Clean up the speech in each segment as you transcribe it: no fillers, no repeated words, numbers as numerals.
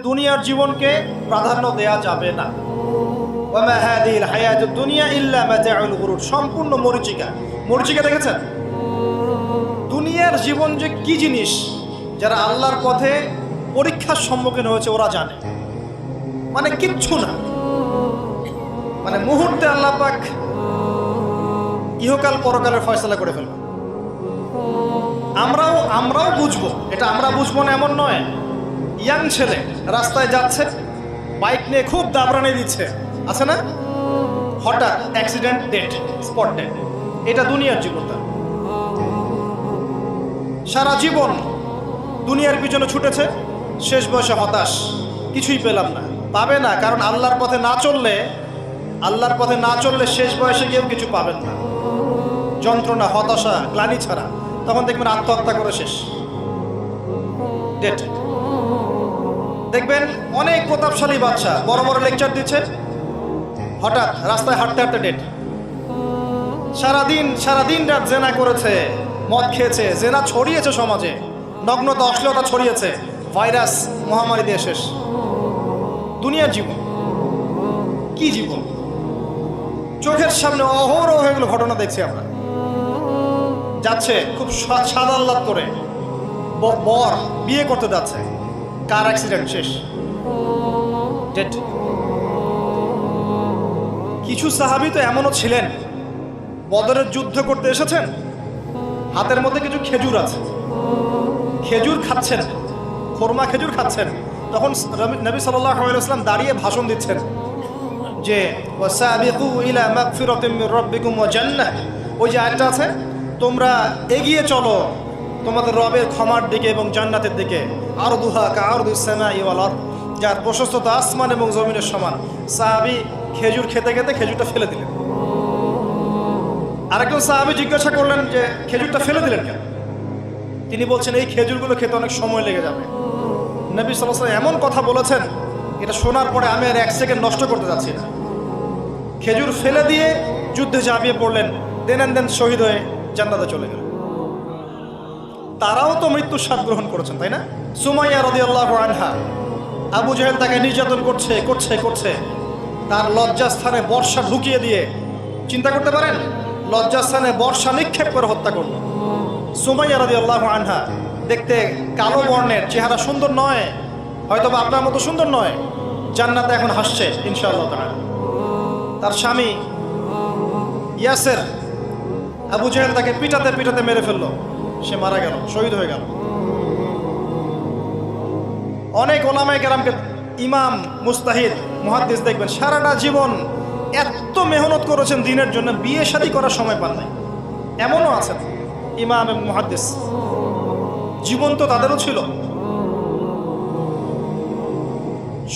দুনিয়ার জীবনকে প্রাধান্য দেয়া যাবে না। ওয়ামা হাদিহিল হায়াতুদ দুনিয়া ইল্লা মাতাউল গুরুর, সম্পূর্ণ মরীচিকা। মরীচিকা দেখেছেন? দুনিয়ার জীবন যে কি জিনিস, যারা আল্লাহর পথে পরীক্ষার সম্মুখীন হয়েছে ওরা জানে। মানে কিচ্ছু না, মানে মুহূর্তে আল্লাহ পাক ইহকাল পরকালের ফয়সালা করে ফেলবে। আমরাও বুঝবো, এটা আমরা বুঝবো না এমন নয়। ইয়াং ছেলে রাস্তায় যাচ্ছে, বাইক নিয়ে খুব দাবরানি দিচ্ছে, আছে না? হঠাৎ অ্যাক্সিডেন্ট, ডেট, স্পট ডেট। এটা দুনিয়ার জীবনটা। সারা জীবন দুনিয়ার পিছনে ছুটেছে, শেষ বয়সে হতাশ, কিছুই পেলাম না। পাবে না, কারণ আল্লাহর পথে না চললে শেষ বয়সে গিয়েও কিছু পাবেন না। যন্ত্রণা, হতাশা, গ্লানি ছাড়া। তখন দেখবেন আত্মহত্যা করে শেষ, ডেট। দেখবেন অনেক প্রতাপশালী বাচ্চা বড় বড় লেকচার দিচ্ছে, হঠাৎ রাস্তায় হাঁটতে হাঁটতে ডেট। সারাদিন রাত জেনা করেছে, মদ খেয়েছে, জেনা ছড়িয়েছে সমাজে, নগ্নতা, অশ্লীলতা ছড়িয়েছে, ভাইরাস মহামারী দিয়ে শেষ। দুনিয়ার জীবন কি জীবন? চোখের সামনে অহরহ এগুলো ঘটনা দেখছি আমরা। যাচ্ছে খুব সাদা আহ্লাদ করে, বর বিয়ে করতে যাচ্ছে, কার অ্যাক্সিডেন্ট, শেষ, ডেড। কিছু সাহাবী তো এমনও ছিলেন, বদরের যুদ্ধ করতে এসেছেন, হাতের মধ্যে কিছু খেজুর আছে, খেজুর খাচ্ছেন, খোরমা খেজুর খাচ্ছেন। তখন নবী সাল্লাল্লাহু আলাইহি ওয়াসাল্লাম দাঁড়িয়ে ভাষণ দিচ্ছেন যে ওয়াসাবিকু ইলা মাগফিরাতিম মির রাব্বিকুম ওয়া জান্নাহ। ওই যে আয়াতটা আছে, তোমরা এগিয়ে চলো তোমাদের রবের ক্ষমার দিকে এবং জান্নাতের দিকে। আরদুহা কাআরদিস সামাই ওয়াল আরদ, যার প্রশস্ততা আসমান এবং জমিনের সমান। সাহাবী খেজুর খেতে খেতে খেজুরটা ফেলে দিলেন। আরেকজন সাহাবী জিজ্ঞাসা করলেন যে খেজুরটা ফেলে দিলেন কেন? তিনি বলছেন এই খেজুরগুলো খেতে অনেক সময় লেগে যাবে। নবী সাল্লাল্লাহু আলাইহি ওয়াসাল্লাম এমন কথা বলেছেন, এটা শোনার পরে আমি আর এক সেকেন্ড নষ্ট করতে যাচ্ছি না। খেজুর ফেলে দিয়ে যুদ্ধে ঝাঁপিয়ে পড়লেন, দেন শহীদ হয়ে জান্নাতে চলে গেলেন। তারাও তো মৃত্যুর স্বাদ গ্রহণ করেছেন, তাই না? সুমাইয়া রাদিয়াল্লাহু আনহা, আবু জাহেল তাকে নির্যাতন করছে, তার লজ্জাস্থানে বর্ষা ঢুকিয়ে দিয়ে, চিন্তা করতে পারেন, লজ্জাস্থানে বর্ষা নিক্ষেপ করে হত্যা করল। সুমাইয়া রাদিয়াল্লাহু আনহা দেখতে কালো বর্ণের, চেহারা সুন্দর নয়, হয়তোবা আপনার মতো সুন্দর নয়, জান্নাতে এখন হাসছে ইনশাআল্লাহ তাআলা। তার স্বামী ইয়াসের, আবু জাহেল তাকে পিটাতে মেরে ফেললো, সে মারা গেল, শহীদ হয়ে গেল। অনেক ওলামায়ে কেরামকে, ইমাম, মুস্তাহিদ, মুহাদ্দিস দেখবেন সারাটা জীবন এত মেহনত করেছেন দিনের জন্য, বিয়ে শাদী করার সময় পান নাই। এমনও আছেন ইমাম এবং মুহাদ্দিস, জীবন তো তাদেরও ছিল।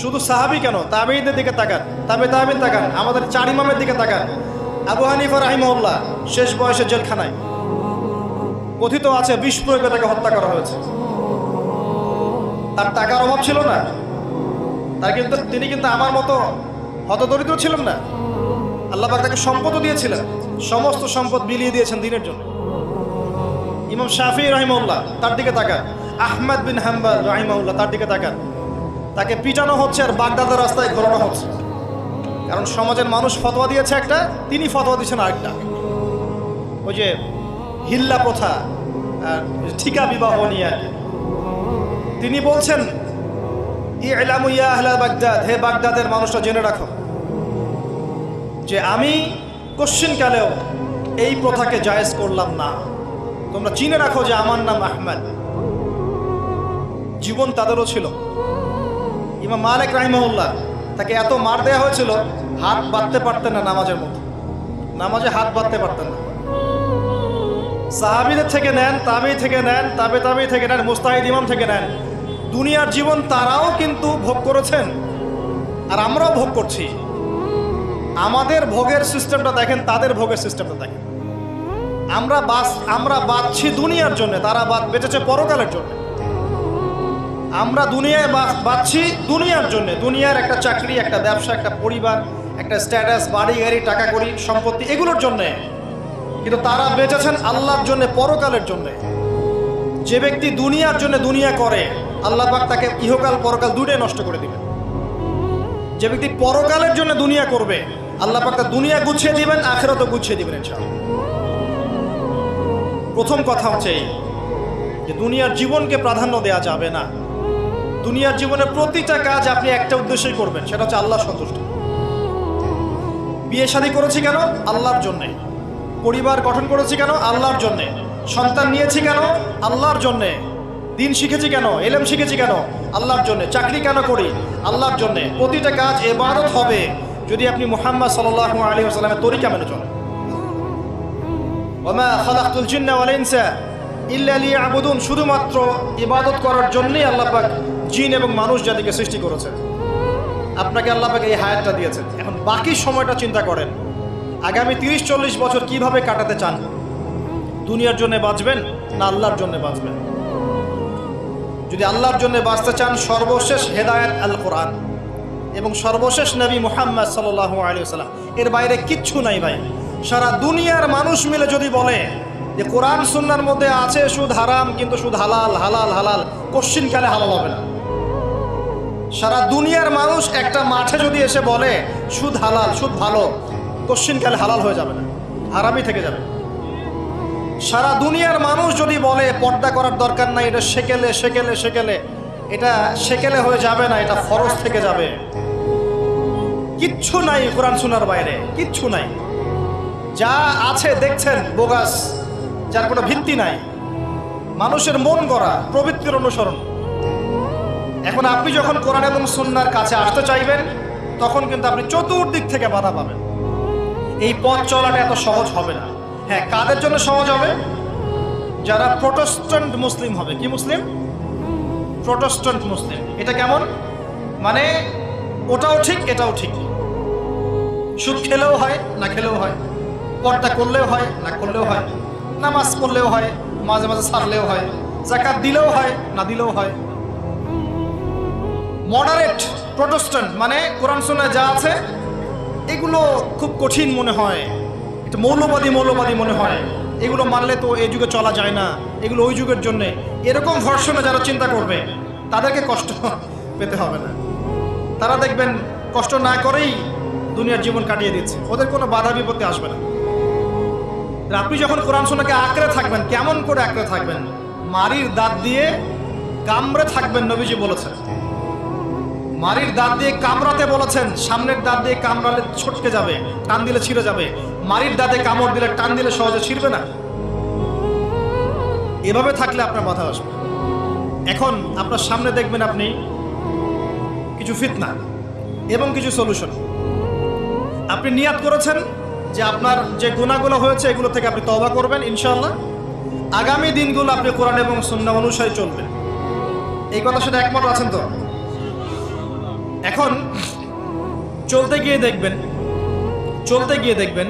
শুধু সাহাবী কেন, তাবেঈদের দিকে তাকান, তাবেঈন তাকান, আমাদের 4 ইমামের দিকে তাকান। আবু হানিফা রাহিমাহুল্লাহ শেষ বয়সে জেলখানায়, কথিত আছে বিষ প্রয়োগে তাকে হত্যা করা হয়েছে। তার টাকার অভাব ছিল না, তিনি কিন্তু আমার মতো হতদরিদ্র ছিলেন না। আল্লাহ পাক তাকে সম্পদও দিয়েছিলেন, সমস্ত সম্পদ বিলিয়ে দিয়েছেন দিনের জন্য। ইমাম শাফিঈ রাহিমাহুল্লাহ, তার দিকে তাকান। আহমদ বিন হাম্বল রাহিমাহুল্লাহ, তার দিকে তাকান। তাকে পিটানো হচ্ছে আর বাগদাদের রাস্তায় ঘোরানো হচ্ছে, কারণ সমাজের মানুষ ফতোয়া দিয়েছে একটা, তিনি ফতোয়া দিচ্ছেন আরেকটা। ওই যে হিল্লা প্রথা আর ঠিকা বিবাহ নিয়ে তিনি বলছেন, ইলামু ইয়া আহলা বাগদাদ, হে বাগদাদের মানুষরা জেনে রাখো যে আমি কোশ্চিনকালেও এই প্রথাকে জায়েজ করলাম না। তোমরা চিনে রাখো যে আমার নাম আহমদ। জীবন তাদেরও ছিল। ইমাম মালিক রাহিমাহুল্লাহ, তাকে এত মার দেওয়া হয়েছিল, হাত বাঁধতে পারতেন না নামাজের মতো, নামাজে হাত বাঁধতে পারতেন না। সাহাবীদের থেকে নেন, তাবেঈ থেকে নেন, তাবেঈ থেকে নেন, মুস্তাহিদ ইমাম থেকে নেন, দুনিয়ার জীবন তারাও কিন্তু ভোগ করেছেন, আর আমরাও ভোগ করছি। আমাদের ভোগের সিস্টেমটা দেখেন, তাদের ভোগের সিস্টেমটা দেখেন। আমরা বাঁচছি দুনিয়ার জন্য, তারা বেঁচেছে পরকালের জন্য। আমরা দুনিয়ায় বাঁচছি দুনিয়ার জন্য, দুনিয়ার একটা চাকরি, একটা ব্যবসা, একটা পরিবার, একটা স্ট্যাটাস, বাড়ি গাড়ি, টাকা কড়ি, সম্পত্তি, এগুলোর জন্যে। কিন্তু তারা বেঁচেছেন আল্লাহর জন্য, পরকালের জন্য। যে ব্যক্তি দুনিয়ার জন্য দুনিয়া করে, আল্লাহ পাক তাকে ইহকাল পরকাল দুটোই নষ্ট করে দিবেন। যে ব্যক্তি পরকালের জন্য দুনিয়া করবে, আল্লাহ পাক তার দুনিয়া গুছিয়ে দিবেন, আখিরাতও গুছিয়ে দিবেন ইনশাআল্লাহ। প্রথম কথা হচ্ছে এই যে দুনিয়ার জীবনকে প্রাধান্য দেওয়া যাবে না। দুনিয়ার জীবনের প্রতিটা কাজ আপনি একটা উদ্দেশ্যেই করবেন, সেটা হচ্ছে আল্লাহ সন্তুষ্টি। বিয়ে শাদী করেছি কেন? আল্লাহর জন্যে। পরিবার গঠন করেছি কেন? আল্লাহর জন্যে। সন্তান নিয়েছি কেন? আল্লাহর জন্যে। দিন শিখেছি কেন? ইলম শিখেছি কেন? আল্লাহর জন্যে। চাকরি কেন করি? আল্লাহর জন্যে। প্রতিটা কাজ ইবাদত হবে যদি আপনি মুহাম্মদ সাল্লাল্লাহু আলাইহি ওয়াসাল্লামের তরিকা মেনে চলেন। ওয়া মা খালাকতুল জিন্না ওয়াল ইনসা ইল্লা লিয়াবুদুন, শুধুমাত্র ইবাদত করার জন্যই আল্লাহ পাক জিন এবং মানুষ জাতিকে সৃষ্টি করেছেন। আপনাকে আল্লাহ পাক এই হায়াতটা দিয়েছেন। এখন বাকি সময়টা চিন্তা করেন, আগামী 30-40 বছর কিভাবে কাটাতে চান? দুনিয়ার জন্য বাঁচবেন না আল্লাহর জন্য বাঁচবেন? যদি আল্লাহর জন্য বাঁচতে চান, সর্বশেষ হেদায়েত আল কোরআন এবং সর্বশেষ নবী মুহাম্মদ সাল্লাল্লাহু আলাইহি ওয়াসাল্লাম, এর বাইরে কিচ্ছু নাই ভাই। সারা দুনিয়ার মানুষ মিলে যদি বলে যে কোরআন সুন্নাহর মধ্যে আছে সুদ হারাম, কিন্তু সুদ হালাল হালাল হালাল, কোশ্চিনকালে হালাল হবে না। সারা দুনিয়ার মানুষ একটা মাঠে যদি এসে বলে সুদ হালাল, সুদ ভালো, কোশ্চিনকালে হালাল হয়ে যাবে না, হারামই থেকে যাবে। সারা দুনিয়ার মানুষ যদি বলে পর্দা করার দরকার নাই, এটা সেকেলে সেকেলে সেকেলে, এটা সেকেলে হয়ে যাবে না, এটা ফরজ থেকে যাবে। কিচ্ছু নাই কোরআন সুন্নাহর বাইরে, কিচ্ছু নাই। যা আছে দেখছেন বোগাস, যার কোনো ভিত্তি নাই, মানুষের মন গড়া প্রবৃত্তির অনুসরণ। এখন আপনি যখন কোরআন এবং সুন্নাহর কাছে আসতে চাইবেন, তখন কিন্তু আপনি চতুর্দিক থেকে বাধা পাবেন। এই পথ চলাটা এত সহজ হবে না। হ্যাঁ, কাদের জন্য সহজ হবে? যারা প্রোটেস্ট্যান্ট মুসলিম হবে। কি মুসলিম? প্রোটেস্ট্যান্ট মুসলিম। এটা কেমন? মানে ওটাও ঠিক এটাও ঠিক, সুদ খেলেও হয় না খেলেও হয়, পর্দা করলেও হয় না করলেও হয়, নামাজ পড়লেও হয়, মাঝে মাঝে ছাড়লেও হয়, যাকাত দিলেও হয় না দিলেও হয়। মডারেট প্রোটেস্ট্যান্ট মানে কোরআন সুন্নাহয় যা আছে এগুলো খুব কঠিন মনে হয়, এটা মৌলবাদী মৌলবাদী মনে হয়, এগুলো মানলে তো এই যুগে চলা যায় না, এগুলো ওই যুগের জন্যে। এরকম ভার্সনে যারা চিন্তা করবে তাদেরকে কষ্ট পেতে হবে না। তারা দেখবেন কষ্ট না করেই দুনিয়ার জীবন কাটিয়ে দিচ্ছে, ওদের কোনো বাধা বিপত্তি আসবে না। আপনি যখন কোরআন সুন্নাহকে আঁকড়ে থাকবেন, কেমন করে আঁকড়ে থাকবেন? মারির দাঁত দিয়ে কামড়ে থাকবেন, নবীজি বলেছেন। মারির দাঁত দিয়ে কামড়াতে বলেছেন, সামনের দাঁত দিয়ে কামড়ালে ছটকে যাবে, টান দিলে ছিঁড়ে যাবে। মারির দাঁতে কামড় দিলে, টান দিলে সহজে ছিঁড়বে না। এভাবে থাকলে আপনার মাথা আসবে। এখন আপনার সামনে দেখবেন আপনি কিছু ফিতনা এবং কিছু সলিউশন। আপনি নিয়াত করেছেন যে আপনার যে গুনাহগুলো হয়েছে এগুলো থেকে আপনি তওবা করবেন ইনশাআল্লাহ। আগামী দিনগুলো আপনি কোরআন এবং সুন্নাহ অনুসারে চলবেন। এই কথার সাথে একমত আছেন তো? এখন চলতে গিয়ে দেখবেন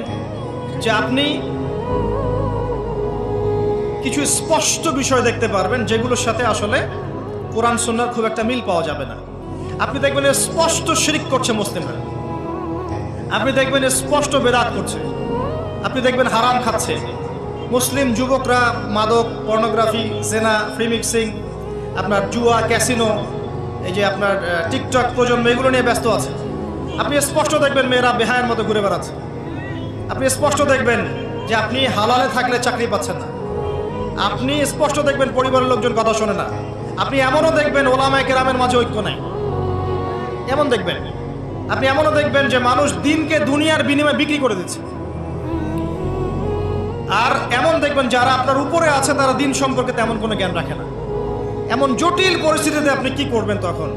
যে আপনি কিছু স্পষ্ট বিষয় দেখতে পারবেন যেগুলোর সাথে আসলে কোরআন সুন্নাহর খুব একটা মিল পাওয়া যাবে না। আপনি দেখবেন স্পষ্ট শিরক করছে মুসলিমরা, আপনি দেখবেন স্পষ্ট বেদাত করছে, আপনি দেখবেন হারাম খাচ্ছে। মুসলিম যুবকরা মাদক, পর্নোগ্রাফি, জেনা, ফ্রি মিক্সিং, আপনার জুয়া, ক্যাসিনো, এই যে আপনার টিকটক প্রজন্ম, এগুলো নিয়ে ব্যস্ত আছে। আপনি স্পষ্ট দেখবেন মেয়েরা বেহায়ের মতো ঘুরে বেড়াচ্ছে। আপনি স্পষ্ট দেখবেন যে আপনি হালালে থাকলে চাকরি পাচ্ছেন না। আপনি স্পষ্ট দেখবেন পরিবারের লোকজন কথা শোনে না। আপনি এমনও দেখবেন ওলামায়ে কেরামের মাঝে ঐক্য নাই, এমন দেখবেন। আপনি এমনও দেখবেন যে মানুষ দিনকে দুনিয়ার বিনিময়ে বিক্রি করে দিচ্ছে। আর এমন দেখবেন যারা আপনার উপরে আছে তারা দিন সম্পর্কে তেমন কোনো জ্ঞান রাখে না। এমন জটিল পরিস্থিতিতে আপনি কি করবেন তখন?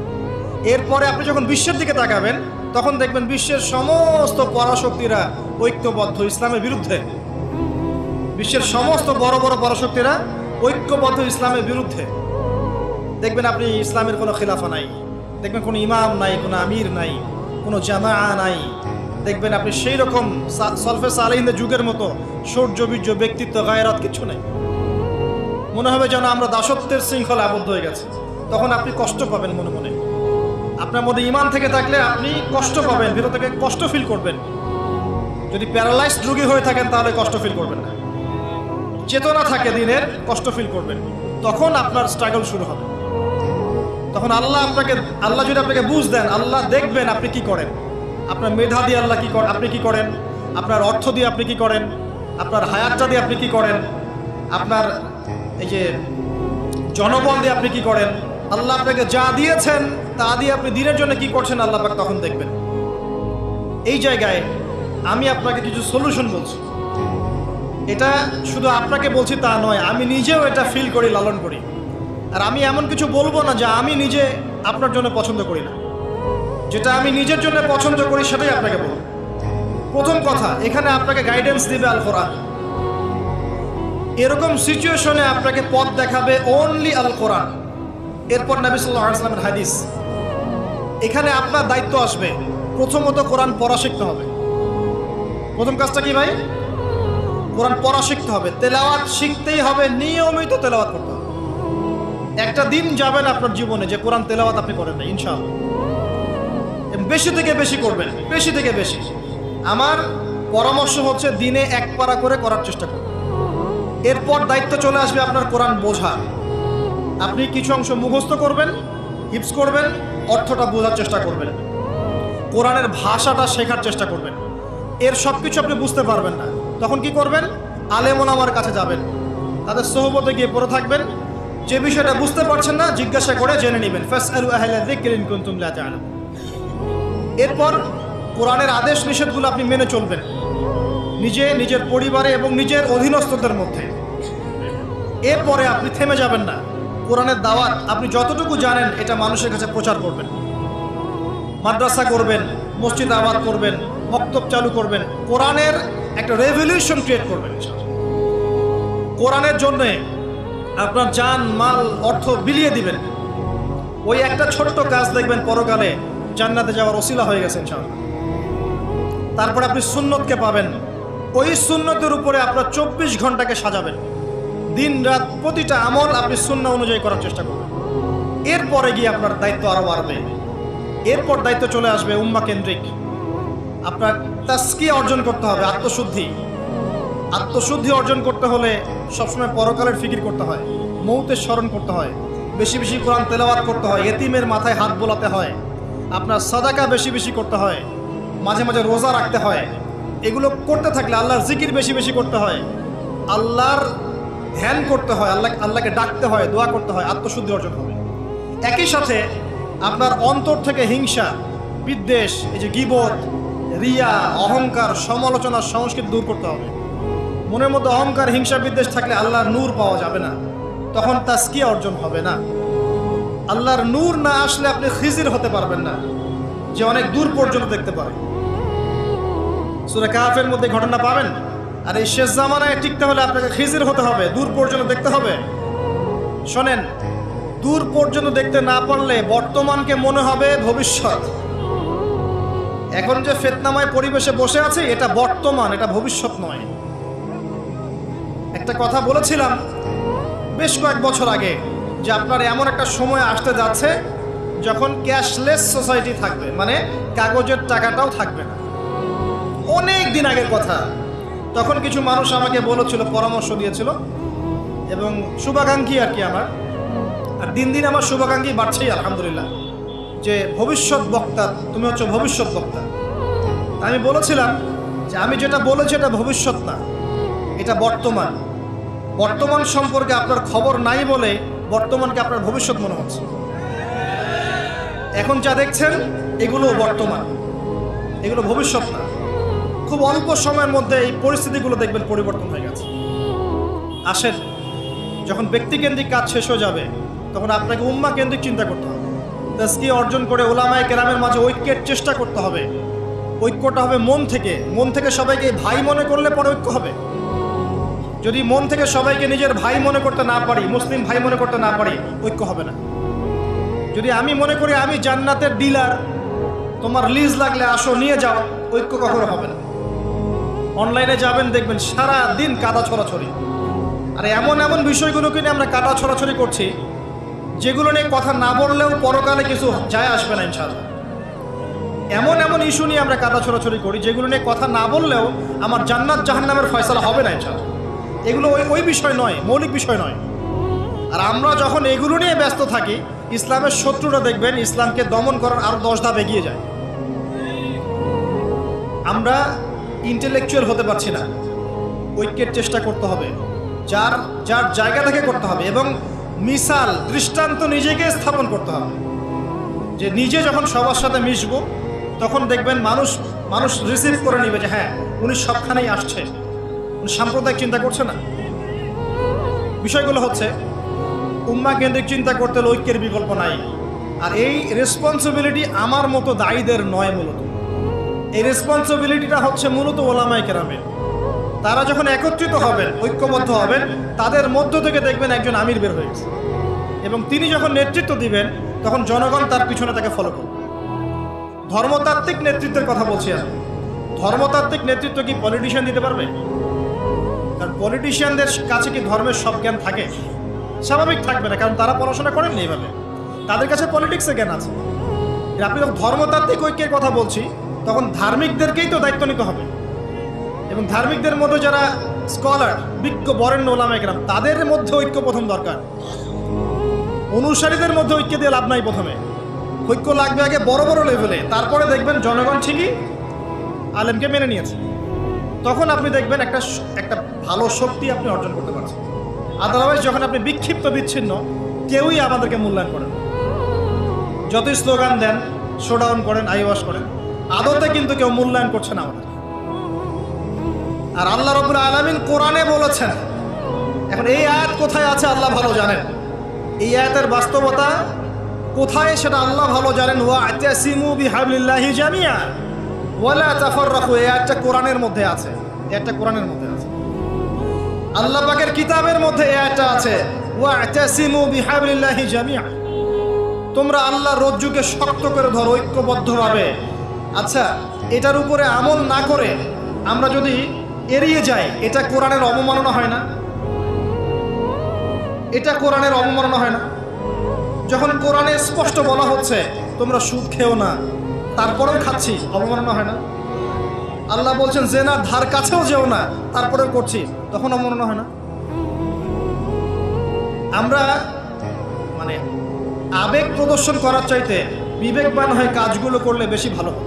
এরপরে আপনি যখন বিশ্বের দিকে তাকাবেন তখন দেখবেন বিশ্বের সমস্ত পরাশক্তিরা ঐক্যবদ্ধ ইসলামের বিরুদ্ধে। বিশ্বের সমস্ত বড় বড় পরাশক্তিরা ঐক্যবদ্ধ ইসলামের বিরুদ্ধে। দেখবেন আপনি ইসলামের কোনো খিলাফা নাই, দেখবেন কোনো ইমাম নাই, কোনো আমির নাই, কোনো জামা নাই। দেখবেন আপনি সেই রকম সলফে সালেহিনদের যুগের মতো শৌর্য বীর্য, ব্যক্তিত্ব, গায়রাত কিছু নেই। মনে হবে যেন আমরা দাসত্বের শৃঙ্খলা আবদ্ধ হয়ে গেছে। তখন আপনি কষ্ট পাবেন মনে মনে। আপনার মধ্যে ঈমান থেকে থাকলে আপনি কষ্ট পাবেন, ভিতর থেকে কষ্ট ফিল করবেন। যদি প্যারালাইজড রোগী হয়ে থাকেন তাহলে কষ্ট ফিল করবেন না। চেতনা থাকে দিনের, কষ্ট ফিল করবেন। তখন আপনার স্ট্রাগল শুরু হবে। তখন আল্লাহ যদি আপনাকে বুঝ দেন, আল্লাহ দেখবেন আপনি কি করেন। আপনার মেধা দিয়ে আল্লাহ কি করেন, আপনি কি করেন, আপনার অর্থ দিয়ে আপনি কি করেন, আপনার হায়াতটা দিয়ে আপনি কি করেন, আপনার এই যে জনবল দিয়ে আপনি কি করেন, আল্লাহ আপনাকে যা দিয়েছেন তা দিয়ে আপনি দিনের জন্য কি করছেন, আল্লাহ পাক তখন দেখবেন। এই জায়গায় আমি আপনাকে কিছু সলিউশন বলছি। এটা শুধু আপনাকে বলছি তা নয়, আমি নিজেও এটা ফিল করি, লালন করি। আর আমি এমন কিছু বলবো না যা আমি নিজে আপনার জন্য পছন্দ করি না। যেটা আমি নিজের জন্য পছন্দ করি সেটাই আপনাকে বলবো। প্রথম কথা, এখানে আপনাকে গাইডেন্স দিবে আল কোরআন। এরকম সিচুয়েশনে আপনাকে পথ দেখাবে অনলি আল কোরআন, এরপর নবী সাল্লাল্লাহু আলাইহি ওয়াসাল্লামের হাদিস। এখানে আপনার দায়িত্ব আসবে প্রথমত কোরআন পড়া শিখতে হবে। প্রথম কাজটা কি ভাই? কোরআন পড়া শিখতে হবে, তেলাওয়াত শিখতেই হবে, নিয়মিত তেলাওয়াত করতে হবে। একটা দিন যাবে না আপনার জীবনে যে কোরআন তেলাওয়াত আপনি করেন না, ইনশাআল্লাহ। বেশি থেকে বেশি করবেন, বেশি থেকে বেশি। আমার পরামর্শ হচ্ছে দিনে এক পারা করে করার চেষ্টা করুন। এরপর দায়িত্ব চলে আসবে আপনার কোরআন বোঝা। আপনি কিছু অংশ মুখস্থ করবেন, হিফজ করবেন, অর্থটা বোঝার চেষ্টা করবেন, কোরআনের ভাষাটা শেখার চেষ্টা করবেন। এর সব কিছু আপনি বুঝতে পারবেন না, তখন কি করবেন? আলেম ওলামার কাছে যাবেন, তাদের সোহবতে গিয়ে পড়ে থাকবেন। যে বিষয়টা বুঝতে পারছেন না জিজ্ঞাসা করে জেনে নেবেন। ফাসআলু আহলা যিকরি ইন কুনতুম লা তা'লামুন। এরপর কোরআনের আদেশ নিষেধগুলো আপনি মেনে চলবেন, নিজে, নিজের পরিবারে এবং নিজের অধীনস্থদের মধ্যে। এরপরে আপনি থেমে যাবেন না। কোরআনের দাওয়াত আপনি যতটুকু জানেন এটা মানুষের কাছে প্রচার করবেন। মাদ্রাসা করবেন, মসজিদ আবাদ করবেন, মক্তব চালু করবেন, কোরআনের একটা রেভলিউশন ক্রিয়েট করবেন। কোরআনের জন্যে আপনার জান মাল অর্থ বিলিয়ে দিবেন। ওই একটা ছোট্ট কাজ দেখবেন পরকালে জান্নাতে যাওয়ার ওসিলা হয়ে গেছে ইনশাআল্লাহ। তারপরে আপনি সুন্নতকে পাবেন। ওই সুন্নতের উপরে আপনার 24 ঘন্টাকে সাজাবেন। দিন রাত প্রতিটা আমল আপনি সুন্নাহ অনুযায়ী করার চেষ্টা করবেন। এরপরে গিয়ে আপনার দায়িত্ব আরও বাড়বে। এরপর দায়িত্ব চলে আসবে উম্মাহ কেন্দ্রিক। আপনার তাসকিয়া অর্জন করতে হবে, আত্মশুদ্ধি। আত্মশুদ্ধি অর্জন করতে হলে সবসময় পরকালের ফিকির করতে হয়, মৌতের স্মরণ করতে হয়, বেশি বেশি কোরআন তেলাওয়াত করতে হয়, এতিমের মাথায় হাত বোলাতে হয়, আপনার সাদাকা বেশি বেশি করতে হয়, মাঝে মাঝে রোজা রাখতে হয়। এগুলো করতে থাকলে আল্লাহর জিকির বেশি বেশি করতে হয়, আল্লাহর ধ্যান করতে হয়, আল্লাহকে ডাকতে হয়, দোয়া করতে হয়, আত্মশুদ্ধি অর্জন হবে। একই সাথে আপনার অন্তর থেকে হিংসা, বিদ্বেষ, এই যে গীবত, রিয়া, অহংকার, সমালোচনা, সংস্কৃতি দূর করতে হবে। মনের মধ্যে অহংকার, হিংসা, বিদ্বেষ থাকলে আল্লাহর নূর পাওয়া যাবে না, তখন তাসকিয়া অর্জন হবে না। আল্লাহর নূর না আসলে আপনি খিজির হতে পারবেন না, যে অনেক দূর পর্যন্ত দেখতে পারে। সূরা কাহফের মধ্যে ঘটনা পাবেন। আর এই শেষ জামানায় টিকতে হলে আপনাকে খিজির হতে হবে, দূর পর্যন্ত দেখতে হবে। শোনেন, দূর পর্যন্ত দেখতে না পারলে বর্তমানকে মনে হবে ভবিষ্যৎ। এখন যে ফিতনাময় পরিবেশে বসে আছে এটা বর্তমান, এটা ভবিষ্যৎ নয়। একটা কথা বলেছিলাম বেশ কয়েক বছর আগে যে আপনার এমন একটা সময় আসতে যাচ্ছে যখন ক্যাশলেস সোসাইটি থাকবে, মানে কাগজের টাকাটাও থাকবে না। অনেক দিন আগের কথা। তখন কিছু মানুষ আমাকে বলেছিল, পরামর্শ দিয়েছিল এবং শুভাকাঙ্ক্ষী আর কি আমার। আর দিন দিন আমার শুভাকাঙ্ক্ষী বাড়ছেই আলহামদুলিল্লাহ, যে ভবিষ্যৎ বক্তা, তুমি হচ্ছে ভবিষ্যৎ বক্তা। আমি বলেছিলাম যে আমি যেটা বলেছি এটা ভবিষ্যৎ না, এটা বর্তমান। বর্তমান সম্পর্কে আপনার খবর নাই বলে বর্তমানকে আপনার ভবিষ্যৎ মনে হচ্ছে। এখন যা দেখছেন এগুলো বর্তমান, এগুলো ভবিষ্যৎ না। খুব অল্প সময়ের মধ্যে এই পরিস্থিতিগুলো দেখবেন পরিবর্তন হয়ে গেছে। আসেন, যখন ব্যক্তিকেন্দ্রিক কাজ শেষ হয়ে যাবে তখন আপনাকে উম্মাহ কেন্দ্রিক চিন্তা করতে হবে। তাসকিয়া অর্জন করে ওলামায়ে কেরামের মাঝে ঐক্যের চেষ্টা করতে হবে। ঐক্যটা হবে মন থেকে। মন থেকে সবাইকে ভাই মনে করলে পরে ঐক্য হবে। যদি মন থেকে সবাইকে নিজের ভাই মনে করতে না পারি, মুসলিম ভাই মনে করতে না পারি, ঐক্য হবে না। যদি আমি মনে করি আমি জান্নাতের ডিলার, তোমার লিজ লাগলে আসো নিয়ে যাও, ঐক্য কখনো হবে না। অনলাইনে যাবেন দেখবেন সারা দিন কাদা ছড়াছড়ি। আর এমন এমন বিষয়গুলোকে নিয়ে আমরা কাদা ছড়াছড়ি করছি যেগুলো নিয়ে কথা না বললেও পরকালে কিছু যায় আসবে না ইনশাআল্লাহ। এমন এমন ইস্যু নিয়ে আমরা কাদা ছড়াছড়ি করি যেগুলো নিয়ে কথা না বললেও আমার জান্নাত জাহান্নামের ফয়সালা হবে না ইনশাআল্লাহ। এগুলো ওই বিষয় নয়, মৌলিক বিষয় নয়। আর আমরা যখন এগুলো নিয়ে ব্যস্ত থাকি, ইসলামের শত্রুরা দেখবেন ইসলামকে দমন করার আরো 10 ধাপ এগিয়ে যায়। আমরা ইন্টেলেকচুয়াল হতে পারছি না, ঐক্যের চেষ্টা করতে হবে, যার যার জায়গা থেকে করতে হবে, এবং মিসাল দৃষ্টান্ত নিজেকে স্থাপন করতে হবে যে নিজে যখন সবার সাথে মিশবো তখন দেখবেন মানুষ রিসিভ করে নিবে যে হ্যাঁ উনি সবখানেই আসছে, উনি সাম্প্রদায়িক চিন্তা করছে না। বিষয়গুলো হচ্ছে উম্মা কেন্দ্রিক চিন্তা করতে হলে ঐক্যের বিকল্প নাই। আর এই রেসপন্সিবিলিটি আমার মতো দায়ীদের নয়, মূলত এই রেসপন্সিবিলিটিটা হচ্ছে মূলত ওলামায়ে কেরামের। তারা যখন একত্রিত হবেন, ঐক্যবদ্ধ হবেন, তাদের মধ্য থেকে দেখবেন একজন আমির বের হয়ে গেছে, এবং তিনি যখন নেতৃত্ব দিবেন তখন জনগণ তার পিছনে তাকে ফলো করবে। ধর্মতাত্ত্বিক নেতৃত্বের কথা বলছি আমি। ধর্মতাত্ত্বিক নেতৃত্ব কি পলিটিশিয়ান দিতে পারবে? কারণ পলিটিশিয়ানদের কাছে কি ধর্মের সব জ্ঞান থাকে? স্বাভাবিক থাকবে না, কারণ তারা পড়াশোনা করেননি এইভাবে, তাদের কাছে পলিটিক্সের জ্ঞান আছে। আপনি যখন ধর্মতাত্ত্বিক ঐক্যের কথা বলছি তখন ধার্মিকদেরকেই তো দায়িত্ব নিতে হবে, এবং ধার্মিকদের মধ্যে যারা স্কলার, বিজ্ঞ বরেণ্য ওলামায়ে কেরাম, তাদের মধ্যে ঐক্য প্রথম দরকার। অনুসারীদের মধ্যে ঐক্য দিয়ে লাভ নাই। প্রথমে ঐক্য লাগবে আগে বড় বড় লেভেলে, তারপরে দেখবেন জনগণ ঠিকই আলেমকে মেনে নিয়েছে, তখন আপনি দেখবেন একটা ভালো শক্তি আপনি অর্জন করতে পারছেন। আদারওয়াইজ যখন আপনি বিক্ষিপ্ত বিচ্ছিন্ন, কেউই আমাদেরকে মূল্যায়ন করেন, যতই স্লোগান দেন, শোডাউন করেন, আইওয়াশ করেন, আদতে কিন্তু কেউ মূল্যায়ন করছে না আমাদের। আর আল্লাহ রাব্বুল আলামিন কোরআনে বলেছেন, এখন এই আয়াত কোথায় আছে আল্লাহ ভালো জানেন, এই আয়াতের বাস্তবতা কোথায় সেটা আল্লাহ ভালো জানেন। ওয়া'তাসিমু বিহাবলিল্লাহি জামিআ ওয়ালা তাফাররাকু, এই আয়াতটা কোরআনের মধ্যে আছে, এটা কোরআনের মধ্যে আছে, আল্লাহ পাকের কিতাবের মধ্যে এই আয়াতটা আছে, ওয়া'তাসিমু বিহাবলিল্লাহি জামিআ, তোমরা আল্লাহর রজ্জুকে শক্ত করে ধরো ঐক্যবদ্ধভাবে। আচ্ছা, এটার উপরে আমল না করে আমরা যদি এড়িয়ে যাই, এটা কোরআনের অবমাননা হয় না? এটা কোরআনের অবমাননা হয় না? যখন কোরআনে স্পষ্ট বলা হচ্ছে তোমরা সুদ খেও না, তারপরেও খাচ্ছি, অবমাননা হয় না? আল্লাহ বলছেন জেনার ধার কাছেও যেও না, তারপরেও করছি, তখন অবমাননা হয় না? আমরা মানে আবেগ প্রদর্শন করার চাইতে বিবেকবান হয়ে কাজগুলো করলে বেশি ভালো হতো।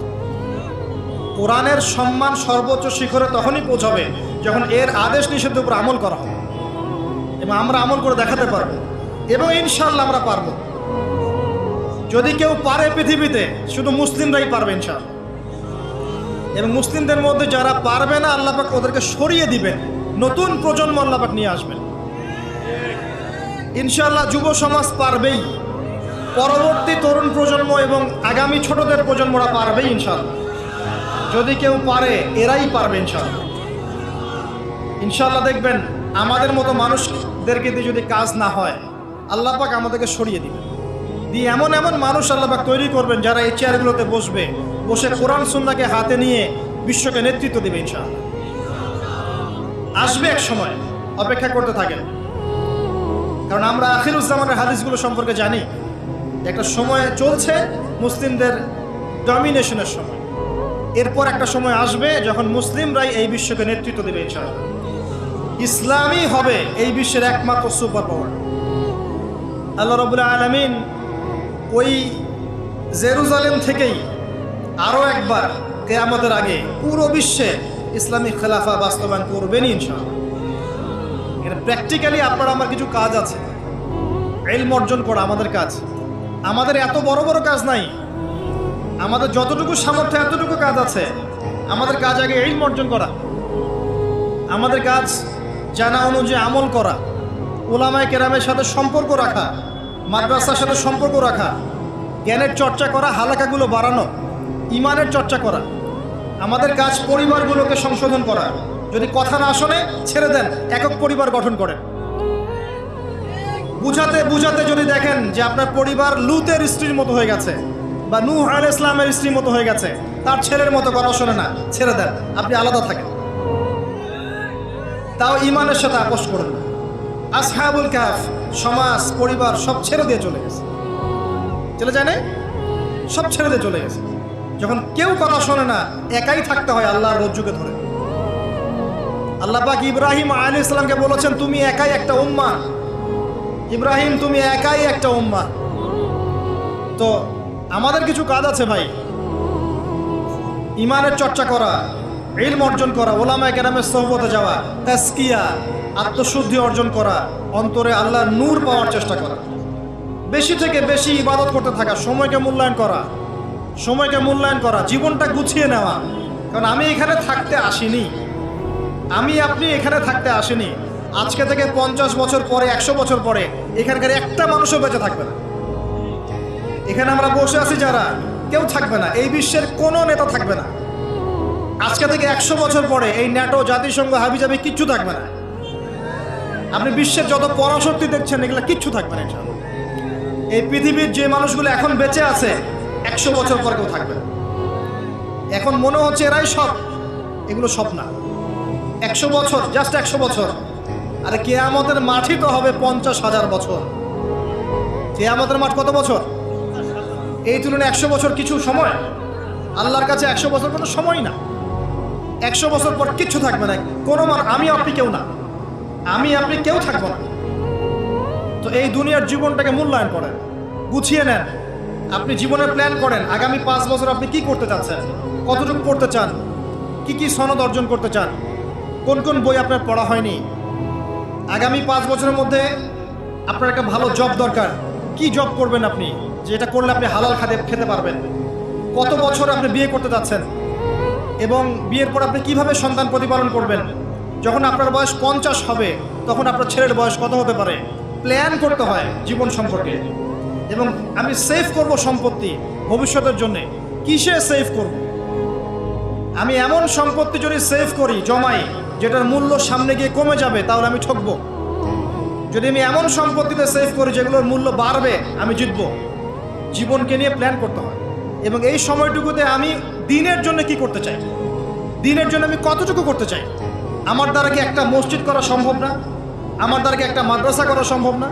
কোরআনের সম্মান সর্বোচ্চ শিখরে তখনই পৌঁছাবে যখন এর আদেশ নিষেধের উপর আমল করা হবে, এবং আমরা আমল করে দেখাতে পারবো, এবং ইনশাআল্লাহ আমরা পারবো। যদি কেউ পারে পৃথিবীতে, শুধু মুসলিমরাই পারবে ইনশাআল্লাহ। এবং মুসলিমদের মধ্যে যারা পারবে না, আল্লাহ পাক ওদেরকে সরিয়ে দিবেন, নতুন প্রজন্ম আল্লাহ পাক নিয়ে আসবেন ইনশাআল্লাহ। যুব সমাজ পারবেই, পরবর্তী তরুণ প্রজন্ম এবং আগামী ছোটদের প্রজন্মরা পারবেই ইনশাআল্লাহ। যদি কেউ পারে, এরাই পারবে ইনশাআল্লাহ। ইনশাআল্লাহ দেখবেন আমাদের মতো মানুষদেরকে দিয়ে যদি কাজ না হয়, আল্লাহ পাক আমাদেরকে সরিয়ে দিবেন, দিয়ে এমন এমন মানুষ আল্লাহ পাক তৈরি করবেন যারা এই চেয়ারগুলোতে বসে কোরআন সুন্নাহকে হাতে নিয়ে বিশ্বকে নেতৃত্ব দেবে ইনশাআল্লাহ। আসবে এক সময়, অপেক্ষা করতে থাকেন, কারণ আমরা আখিরুজ্জামানের হাদিসগুলো সম্পর্কে জানি। একটা সময় চলছে মুসলিমদের ডমিনেশনের সময়, এরপর একটা সময় আসবে যখন মুসলিমরাই এই বিশ্বকে নেতৃত্ব দেবে ইনশাআল্লাহ। ইসলামই হবে এই বিশ্বের একমাত্র সুপার পাওয়ার। আল্লাহ রাব্বুল আলামিন ওই জেরুজালেম থেকেই আরও একবার কিয়ামতের আগে পুরো বিশ্বে ইসলামিক খেলাফা বাস্তবায়ন করবেনই ইনশাআল্লাহ। এটা প্র্যাকটিক্যালি আপনার আমার কিছু কাজ আছে, ইলম অর্জন করা আমাদের কাজ। আমাদের এত বড় বড় কাজ নাই, আমাদের যতটুকু সামর্থ্য এতটুকু কাজ আছে। আমাদের কাজ আগে ইলম অর্জন করা, আমাদের কাজ জানা অনুযায়ী আমল করা, উলামায়ে কেরামের সাথে সম্পর্ক রাখা, মাদ্রাসার সাথে সম্পর্ক রাখা, জ্ঞানের চর্চা করা, হালাকাগুলো বাড়ানো, ইমানের চর্চা করা। আমাদের কাজ পরিবারগুলোকে সংশোধন করা। যদি কথা না শোনে ছেড়ে দেন, একক পরিবার গঠন করেন। বুঝাতে বুঝাতে যদি দেখেন যে আপনার পরিবার লূতের স্ত্রীর মতো হয়ে গেছে, বা নূহ আলাইহিস সালামের স্ত্রীর মতো হয়ে গেছে, তার ছেলের মতো কথা শোনে না, ছেড়ে দেন, আপনি আলাদা থাকেন। তাও ইমানের সাথে আপোষ করেন। আসহাবুল কাহফ সমাজ, পরিবার সব ছেড়ে দিয়ে চলে গেছে, চলে যায় না? সব ছেড়ে দিয়ে চলে গেছে। যখন কেউ কথা শোনে না, একাই থাকতে হয় আল্লাহর রজ্জুকে ধরে। আল্লাহ পাক ইব্রাহিম আলাইহিস সালামকে বলেছেন তুমি একাই একটা উম্মাহ, ইব্রাহিম তুমি একাই একটা উম্মাহ। তো আমাদের কিছু কাজ আছে ভাই, ইমানের চর্চা করা, ইলম অর্জন করা, ওলামায়ে কেরামের সোহবতে যাওয়া, তাজকিয়া, আত্মশুদ্ধি অর্জন করা, অন্তরে আল্লাহর নূর পাওয়ার চেষ্টা করা, বেশি থেকে বেশি ইবাদত করতে থাকা, সময়কে মূল্যায়ন করা, জীবনটা গুছিয়ে নেওয়া। কারণ আমি এখানে থাকতে আসিনি, আপনি এখানে থাকতে আসেনি। আজকে থেকে 50 বছর পরে, 100 বছর পরে এখানকার একটা মানুষও বেঁচে থাকবে না। এখানে আমরা বসে আছি যারা, কেউ থাকবে না, এই বিশ্বের কোনো নেতা থাকবে না। আজকে থেকে 100 বছর পরে এই ন্যাটো, জাতিসংঘ, হাবিজাবি কিচ্ছু থাকবে না। আপনি বিশ্বের যত পরাশক্তি দেখছেন এগুলো কিচ্ছু থাকবে না। এই পৃথিবীর যে মানুষগুলো এখন বেঁচে আছে 100 বছর পর কেউ থাকবে না। এখন মনে হচ্ছে এরাই সব, এগুলো সব না। 100 বছর, জাস্ট 100 বছর। আরে কিয়ামতের মাঠই তো হবে 50,000 বছর। কিয়ামতের মাঠ কত বছর? এই তুলনায় 100 বছর কিছু সময়? আল্লাহর কাছে 100 বছর কোনো সময় না। 100 বছর পর কিচ্ছু থাকবে না, কোনো আমি আপনি কেউ না, কেউ থাকবো না। তো এই দুনিয়ার জীবনটাকে মূল্যায়ন করেন, গুছিয়ে নেন। আপনি জীবনের প্ল্যান করেন, আগামী 5 বছর আপনি কি করতে চাচ্ছেন, কতটুকু পড়তে চান, কি সনদ অর্জন করতে চান, কোন কোন বই আপনার পড়া হয়নি। আগামী 5 বছরের মধ্যে আপনার একটা ভালো জব দরকার। কি জব করবেন আপনি, যেটা করলে আপনি হালাল খেতে পারবেন। কত বছর আপনি বিয়ে করতে যাচ্ছেন এবং বিয়ের পর আপনি কিভাবে সন্তান প্রতিপালন করবেন। যখন আপনার বয়স 50 হবে তখন আপনার ছেলের বয়স কত হতে পারে, প্ল্যান করতে হয় জীবন সম্পর্কে। এবং আমি সেভ করব সম্পত্তি ভবিষ্যতের জন্যে। কিসে সেভ করব? আমি এমন সম্পত্তি যদি সেভ করি, জমাই, যেটার মূল্য সামনে গিয়ে কমে যাবে, তাহলে আমি ঠকবো। যদি আমি এমন সম্পত্তিতে সেভ করি যেগুলোর মূল্য বাড়বে, আমি জিতবো। জীবনকে নিয়ে প্ল্যান করতে হয়। এবং এই সময়টুকুতে আমি দিনের জন্য কি করতে চাই, দিনের জন্য আমি কতটুকু করতে চাই। আমার দ্বারা কি একটা মসজিদ করা সম্ভব না? আমার দ্বারা কি একটা মাদ্রাসা করা সম্ভব না?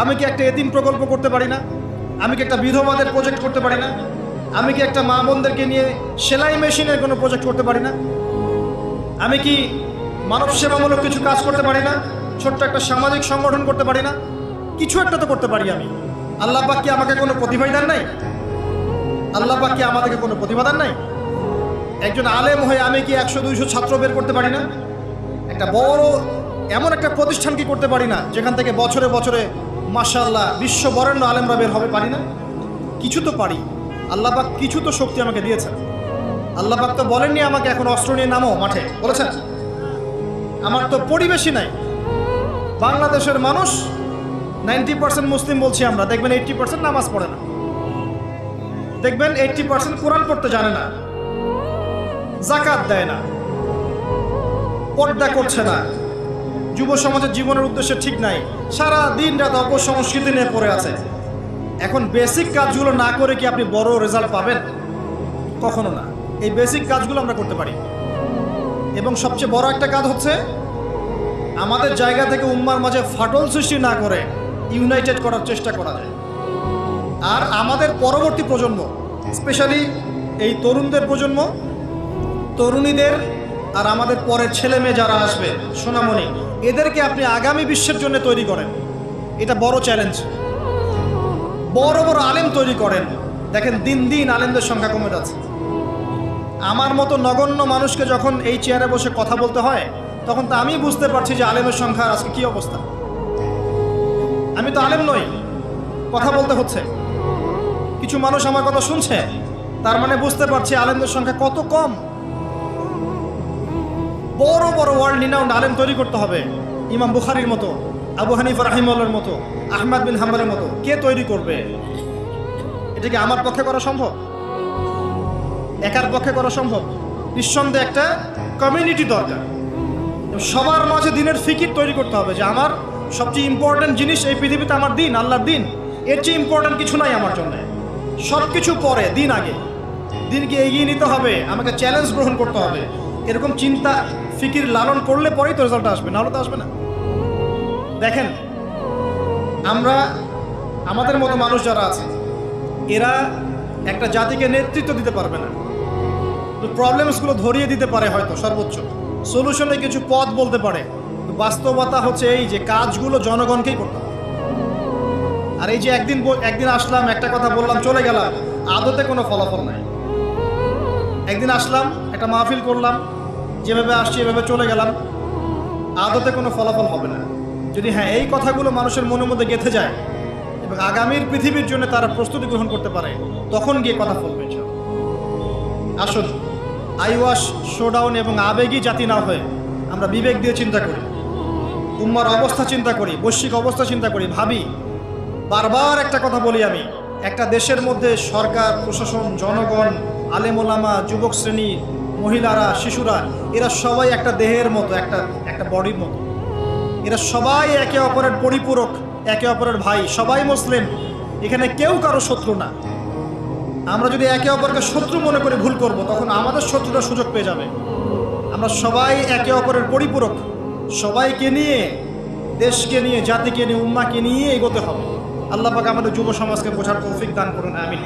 আমি কি একটা এতিম প্রকল্প করতে পারি না? আমি কি একটা বিধবাদের প্রজেক্ট করতে পারি না? আমি কি একটা মা বোনদেরকে নিয়ে সেলাই মেশিনের কোনো প্রজেক্ট করতে পারি না? আমি কি মানব সেবামূলক কিছু কাজ করতে পারি না? ছোট্ট একটা সামাজিক সংগঠন করতে পারি না? কিছু একটা তো করতে পারি আমি। আল্লাহ পাক কি আমাকে কোনো প্রতিভা দেন নাই? আল্লাহ পাক কি আমাদেরকে কোনো প্রতিভা দেন নাই? একজন আলেম হয়ে আমি কি 100-200 ছাত্র বের করতে পারি না? একটা বড় এমন একটা প্রতিষ্ঠান কি করতে পারি না যেখান থেকে বছরে বছরে মাশাআল্লাহ বিশ্ব বরেণ্য আলেমরা বের হবে? পারি না? কিছু তো পারি। আল্লাহ পাক কিছু তো শক্তি আমাকে দিয়েছেন। আল্লাহ পাক তো বলেননি আমাকে এখন অস্ত্র নিয়ে নামো মাঠে, বলেছেন? আমার তো পরিবেশই নাই। বাংলাদেশের মানুষ 90% মুসলিম বলছি আমরা, দেখবেন 80% নামাজ পড়ে না, দেখবেন 80% কোরআন পড়তে জানে না, যাকাত দেয় না, পর্দা করছে না, যুব সমাজের জীবনের উদ্দেশ্যে ঠিক নাই, সারা দিন রাত অপসংস্কৃতি নিয়ে পড়ে আছে। এখন বেসিক কাজগুলো না করে কি আপনি বড় রেজাল্ট পাবেন? কখনো না। এই বেসিক কাজগুলো আমরা করতে পারি। এবং সবচেয়ে বড় একটা কাজ হচ্ছে আমাদের জায়গা থেকে উম্মার মাঝে ফাটল সৃষ্টি না করে ইউনাইটেড করার চেষ্টা করা যায়। আর আমাদের পরবর্তী প্রজন্ম, স্পেশালি এই তরুণদের প্রজন্ম, তরুণীদের আর আমাদের পরের ছেলে মেয়ে যারা আসবে, সোনামণি, এদেরকে আপনি আগামী বিশ্বের জন্য তৈরি করেন। এটা বড় চ্যালেঞ্জ। বড় বড় আলেম তৈরি করেন। দেখেন দিন দিন আলেমদের সংখ্যা কমে যাচ্ছে। আমার মতো নগণ্য মানুষকে যখন এই চেয়ারে বসে কথা বলতে হয়, তখন তো আমি বুঝতে পারছি যে আলেমের সংখ্যা আজকে কি অবস্থা। আমি তো আলেম নই, কথা বলতে হচ্ছে। কিছু মানুষ আমার কথা শুনছে, তার মানে বুঝতে পারছি আলেমদের সংখ্যা কত কম। বড় বড় ওয়ার্ল্ড রিনাউন্ড আলেম তৈরি করতে হবে। ইমাম বুখারীর মতো, আবু হানিফা রাহিমাহুল্লাহর মতো, আহমদ বিন হাম্বলের মতো কে তৈরি করবে? এটা কি আমার পক্ষে করা সম্ভব? একার পক্ষে করা সম্ভব? নিঃসন্দেহে একটা কমিউনিটি দরকার। সবার মাঝে দিনের ফিকির তৈরি করতে হবে যে আমার সবচেয়ে ইম্পর্টেন্ট জিনিস এই পৃথিবীতে আমার দিন, আল্লাহর দিন। এর চেয়ে ইম্পর্টেন্ট কিছু নাই আমার জন্য। সব কিছু পরে, দিন আগে। দিনকে এগিয়ে নিতে হবে, আমাকে চ্যালেঞ্জ গ্রহণ করতে হবে। এরকম চিন্তা ফিকির লালন করলে পরেই তো রেজাল্ট আসবে, নাহলে তো আসবে না। দেখেন, আমরা আমাদের মতো মানুষ যারা আছে, এরা একটা জাতিকে নেতৃত্ব দিতে পারবে না। প্রবলেমসগুলো ধরিয়ে দিতে পারে হয়তো, সর্বোচ্চ সলিউশনে কিছু পথ বলতে পারে। বাস্তবতা হচ্ছে এই যে কাজগুলো জনগণকেই করতে হবে। আর এই যে একদিন আসলাম, একটা কথা বললাম, চলে গেলাম, আদতে কোনো ফলাফল নাই। একদিন আসলাম, একটা মাহফিল করলাম, যেভাবে আসছি এভাবে চলে গেলাম, আদতে কোনো ফলাফল হবে না। যদি হ্যাঁ এই কথাগুলো মানুষের মনের মধ্যে গেঁথে যায় এবং আগামীর পৃথিবীর জন্য তারা প্রস্তুতি গ্রহণ করতে পারে, তখন গিয়ে কথা বলবে। আসুন আইওয়াশ, শোডাউন এবং আবেগী জাতি না হয়ে আমরা বিবেক দিয়ে চিন্তা করি, উম্মার অবস্থা চিন্তা করি, বৈশ্বিক অবস্থা চিন্তা করি, ভাবি। বারবার একটা কথা বলি আমি, একটা দেশের মধ্যে সরকার, প্রশাসন, জনগণ, আলেম ওলামা, যুবক শ্রেণী, মহিলারা, শিশুরা, এরা সবাই একটা দেহের মতো, একটা বডির মতো। এরা সবাই একে অপরের পরিপূরক, একে অপরের ভাই, সবাই মুসলিম। এখানে কেউ কারো শত্রু না। আমরা যদি একে অপরকে শত্রু মনে করে ভুল করব, তখন আমাদের শত্রুরা সুযোগ পেয়ে যাবে। আমরা সবাই একে অপরের পরিপূরক, সবাইকে নিয়ে, দেশকে নিয়ে, জাতিকে নিয়ে, উম্মাকে নিয়ে এগোতে হবে। আল্লাহ পাক আমাদের যুব সমাজকে বোঝার তৌফিক দান করুন, আমিন।